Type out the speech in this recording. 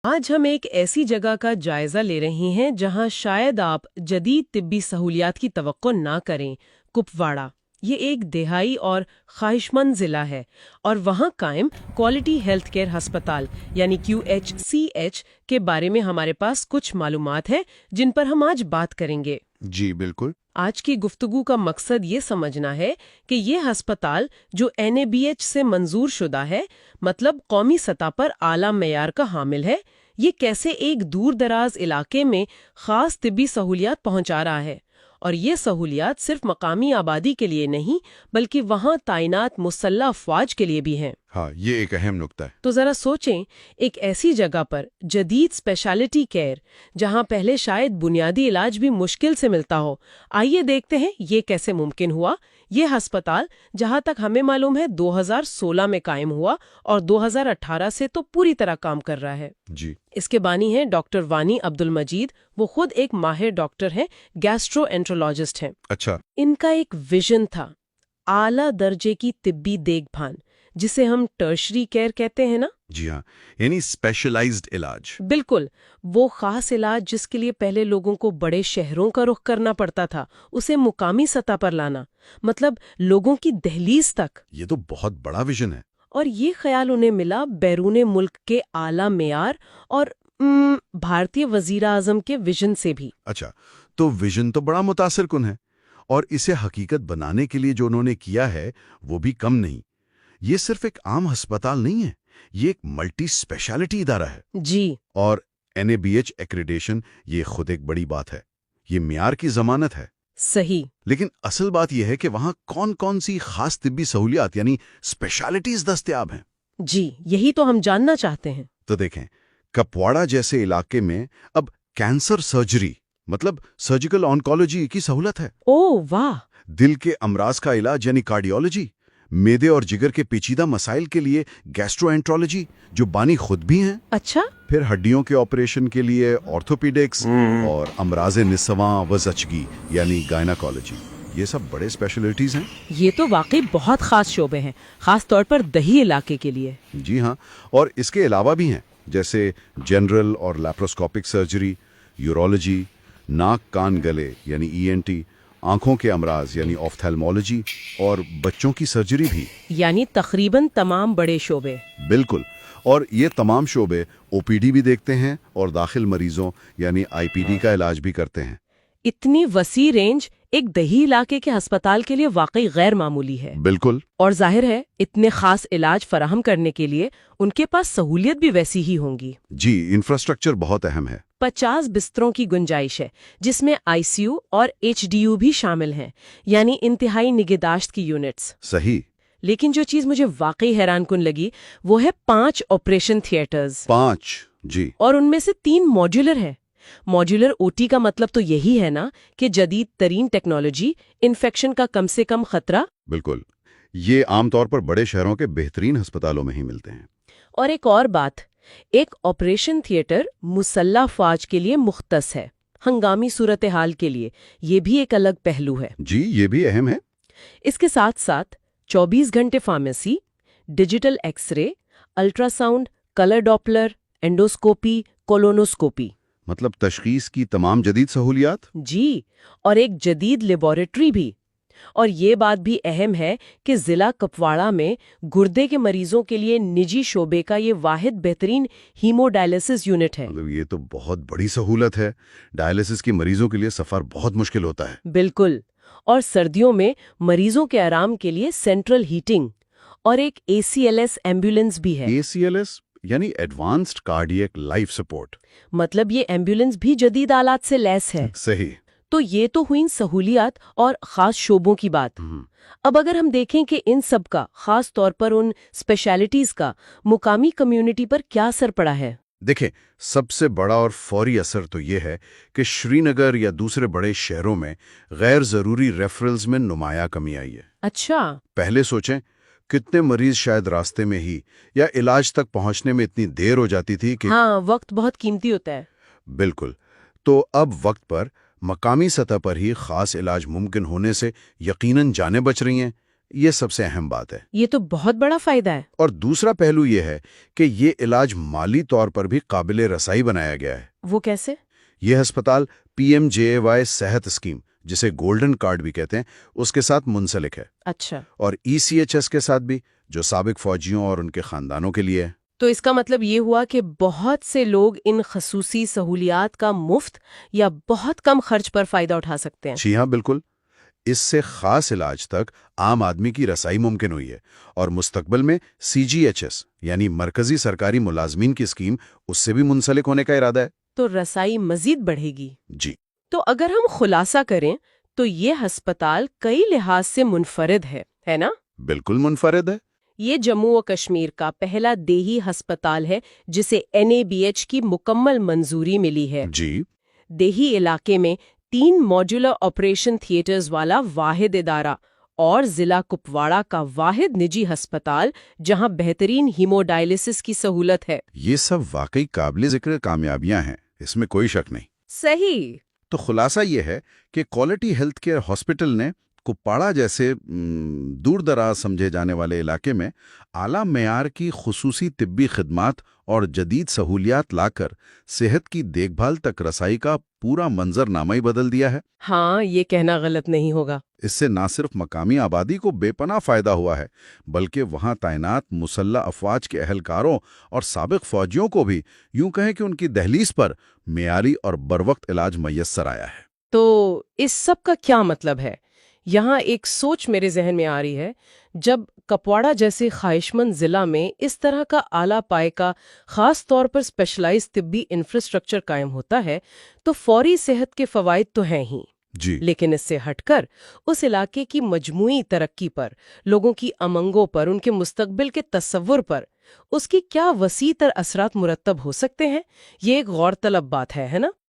آج ہم ایک ایسی جگہ کا جائزہ لے رہے ہیں جہاں شاید آپ جدید طبی سہولیات کی توقع نہ کریں۔ کپواڑہ یہ ایک دہائی اور خواہش مند ضلع ہے اور وہاں قائم کوالٹی ہیلتھ کیئر ہسپتال یعنی QHCH کے بارے میں ہمارے پاس کچھ معلومات ہیں جن پر ہم آج بات کریں گے۔ جی بالکل۔ آج کی گفتگو کا مقصد یہ سمجھنا ہے کہ یہ ہسپتال جو NABH سے منظور شدہ ہے، مطلب قومی سطح پر اعلیٰ معیار کا حامل ہے، یہ کیسے ایک دور دراز علاقے میں خاص طبی سہولیات پہنچا رہا ہے، اور یہ سہولیات صرف مقامی آبادی کے لیے نہیں بلکہ وہاں تعینات مسلح افواج کے لیے بھی ہیں۔ ہاں، یہ ایک اہم نکتہ ہے۔ تو ذرا سوچیں، ایک ایسی جگہ پر جدید اسپیشلٹی کیئر جہاں پہلے شاید بنیادی علاج بھی مشکل سے ملتا ہو۔ آئیے دیکھتے ہیں یہ کیسے ممکن ہوا۔ یہ ہسپتال جہاں تک ہمیں معلوم ہے 2016 میں قائم ہوا اور 2018 سے تو پوری طرح کام کر رہا ہے۔ جی، اس کے بانی ہیں ڈاکٹر وانی عبد المجید۔ وہ خود ایک ماہر ڈاکٹر ہیں، گیسٹرو انٹرولوجسٹ ہیں۔ اچھا۔ ان کا ایک ویژن تھا، اعلیٰ درجے کی طبی دیکھ بھال، جسے ہم ٹرشری کیئر کہتے ہیں نا۔ جی ہاں، یعنی اسپیشلائزڈ علاج۔ بالکل، وہ خاص علاج جس کے لیے پہلے لوگوں کو بڑے شہروں کا رخ کرنا پڑتا تھا، اسے مقامی سطح پر لانا، مطلب لوگوں کی دہلیز تک۔ یہ تو بہت بڑا ویژن ہے۔ اور یہ خیال انہیں ملا بیرون ملک کے اعلیٰ معیار اور بھارتی وزیر اعظم کے ویژن سے بھی۔ اچھا، تو ویژن تو بڑا متاثر کن ہے، اور اسے حقیقت بنانے کے لیے جو انہوں نے کیا ہے وہ بھی کم نہیں۔ یہ صرف ایک عام ہسپتال نہیں ہے، یہ ایک ملٹی اسپیشلٹی ادارہ ہے۔ جی، اور NABH ایکریڈیشن یہ خود ایک بڑی بات ہے، یہ معیار کی ضمانت ہے۔ صحیح۔ لیکن اصل بات یہ ہے کہ وہاں کون کون سی خاص طبی سہولیات یعنی اسپیشلٹیز دستیاب ہیں۔ جی، یہی تو ہم جاننا چاہتے ہیں۔ تو دیکھیں، کپواڑہ جیسے علاقے میں اب کینسر سرجری مطلب سرجیکل آنکولوجی کی سہولت ہے۔ اوہ واہ! دل کے امراض کا علاج یعنی کارڈیولوجی، معدے اور جگر کے پیچیدہ مسائل کے لیے گیسٹرو انٹرولوجی جو بانی خود بھی ہیں۔ اچھا، پھر ہڈیوں کے آپریشن کے لیے آرتھوپیڈکس اور امراض نسواں و زچگی یعنی گائناکالوجی، یہ سب بڑے اسپیشلٹیز ہیں۔ یہ تو واقعی بہت خاص شعبے ہیں، خاص طور پر دیہی علاقے کے لیے۔ جی ہاں، اور اس کے علاوہ بھی ہیں جیسے جنرل اور لیپروسکوپک سرجری، یورولوجی، ناک کان گلے یعنی ENT، آنکھوں کے امراض یعنی آفتھالمولوجی، اور بچوں کی سرجری بھی۔ یعنی تقریباً تمام بڑے شعبے۔ بالکل، اور یہ تمام شعبے OPD بھی دیکھتے ہیں اور داخل مریضوں یعنی IPD کا علاج بھی کرتے ہیں۔ اتنی وسیع رینج ایک دیہی علاقے کے ہسپتال کے لیے واقعی غیر معمولی ہے۔ بالکل۔ اور ظاہر ہے اتنے خاص علاج فراہم کرنے کے لیے ان کے پاس سہولیت بھی ویسی ہی ہوں گی۔ جی، انفراسٹرکچر بہت اہم ہے۔ 50 بستروں کی گنجائش ہے، جس میں ICU اور HDU بھی شامل ہیں، یعنی انتہائی نگہداشت کی یونٹس۔ صحیح۔ لیکن جو چیز مجھے واقعی حیران کن لگی وہ ہے 5 آپریشن تھیٹرز، 5، جی۔ اور ان میں سے 3 ماڈیولر ہیں۔ ماڈیولر OT کا مطلب تو یہی ہے نا کہ جدید ترین ٹیکنالوجی، انفیکشن کا کم سے کم خطرہ۔ بالکل، یہ عام طور پر بڑے شہروں کے بہترین ہسپتالوں میں ہی ملتے ہیں۔ اور ایک اور بات، ایک آپریشن تھیٹر مسلح افواج کے لیے مختص ہے، ہنگامی صورتحال کے لیے۔ یہ بھی ایک الگ پہلو ہے۔ جی، یہ بھی اہم ہے۔ اس کے ساتھ ساتھ 24 گھنٹے pharmacy, digital X ray, ultrasound, colour Doppler, endoscopy, colonoscopy, مطلب تشخیص کی تمام جدید سہولیات۔ جی، اور ایک جدید لیبارٹری بھی۔ اور یہ بات بھی اہم ہے کہ ضلع کپواڑہ میں گردے کے مریضوں کے لیے نجی شعبے کا یہ واحد بہترین ہیمو ڈائلیسس یونٹ ہے۔ مطلب یہ تو بہت بڑی سہولت ہے، ڈائلیسس کے مریضوں کے لیے سفر بہت مشکل ہوتا ہے۔ بالکل، اور سردیوں میں مریضوں کے آرام کے لیے سینٹرل ہیٹنگ اور ایک ACLS ایمبولینس بھی ہے۔ ACLS یعنی ایڈوانسڈ کارڈیک لائف سپورٹ۔ مطلب یہ ایمبولینس بھی جدید آلات سے لیس ہے۔ صحیح۔ تو یہ تو ہوئیں سہولیات اور خاص شعبوں کی بات۔ اب اگر ہم دیکھیں کہ ان سب کا، خاص طور پر ان اسپیشلٹیز کا، مقامی کمیونٹی پر کیا اثر پڑا ہے؟ دیکھیں، سب سے بڑا اور فوری اثر تو یہ ہے کہ شری نگر یا دوسرے بڑے شہروں میں غیر ضروری ریفرلز میں نمایاں کمی آئی ہے۔ اچھا۔ پہلے سوچیں، کتنے مریض شاید راستے میں ہی یا علاج تک پہنچنے میں اتنی دیر ہو جاتی تھی کہ ہاں، وقت بہت قیمتی ہوتا ہے۔ بالکل۔ تو اب وقت پر مقامی سطح پر ہی خاص علاج ممکن ہونے سے یقیناً جانیں بچ رہی ہیں، یہ سب سے اہم بات ہے۔ یہ تو بہت بڑا فائدہ ہے۔ اور دوسرا پہلو یہ ہے کہ یہ علاج مالی طور پر بھی قابل رسائی بنایا گیا ہے۔ وہ کیسے؟ یہ ہسپتال PMJAY صحت اسکیم، جسے گولڈن کارڈ بھی کہتے ہیں، اس کے ساتھ منسلک ہے، اچھا، اور ECHS کے ساتھ بھی، جو سابق فوجیوں اور ان کے خاندانوں کے لیے ہے۔ تو اس کا مطلب یہ ہوا کہ بہت سے لوگ ان خصوصی سہولیات کا مفت یا بہت کم خرچ پر فائدہ اٹھا سکتے ہیں۔ جی ہاں، بالکل۔ اس سے خاص علاج تک عام آدمی کی رسائی ممکن ہوئی ہے، اور مستقبل میں CGHS یعنی مرکزی سرکاری ملازمین کی اسکیم، اس سے بھی منسلک ہونے کا ارادہ ہے۔ تو رسائی مزید بڑھے گی۔ جی، تو اگر ہم خلاصہ کریں تو یہ ہسپتال کئی لحاظ سے منفرد ہے نا؟ بالکل منفرد ہے۔ یہ جموں و کشمیر کا پہلا دیہی ہسپتال ہے جسے NABH کی مکمل منظوری ملی ہے۔ جی، دیہی علاقے میں 3 موڈیولر آپریشن تھیٹرز والا واحد ادارہ اور ضلع کپواڑہ کا واحد نجی ہسپتال جہاں بہترین ہیمو ڈائلسس کی سہولت ہے۔ یہ سب واقعی قابل ذکر کامیابیاں ہیں، اس میں کوئی شک نہیں۔ صحیح۔ تو خلاصہ یہ ہے کہ کوالٹی ہیلتھ کیئر ہاسپٹل نے کپواڑہ جیسے دور دراز سمجھے جانے والے علاقے میں اعلیٰ معیار کی خصوصی طبی خدمات اور جدید سہولیات لا کر صحت کی دیکھ بھال تک رسائی کا پورا منظرنامہ ہی بدل دیا ہے۔ ہاں، یہ کہنا غلط نہیں ہوگا۔ اس سے نہ صرف مقامی آبادی کو بے پناہ فائدہ ہوا ہے، بلکہ وہاں تعینات مسلح افواج کے اہلکاروں اور سابق فوجیوں کو بھی یوں کہیں کہ ان کی دہلیز پر معیاری اور بروقت علاج میسر آیا ہے۔ تو اس سب کا کیا مطلب ہے؟ یہاں ایک سوچ میرے ذہن میں آ رہی ہے، جب کپواڑہ جیسے خواہش مند ضلع میں اس طرح کا اعلیٰ پائے کا خاص طور پر اسپیشلائز طبی انفراسٹرکچر قائم ہوتا ہے تو فوری صحت کے فوائد تو ہیں ہی، جی، لیکن اس سے ہٹ کر اس علاقے کی مجموعی ترقی پر، لوگوں کی امنگوں پر، ان کے مستقبل کے تصور پر اس کی کیا وسیع تر اثرات مرتب ہو سکتے ہیں، یہ ایک غور طلب بات ہے نا؟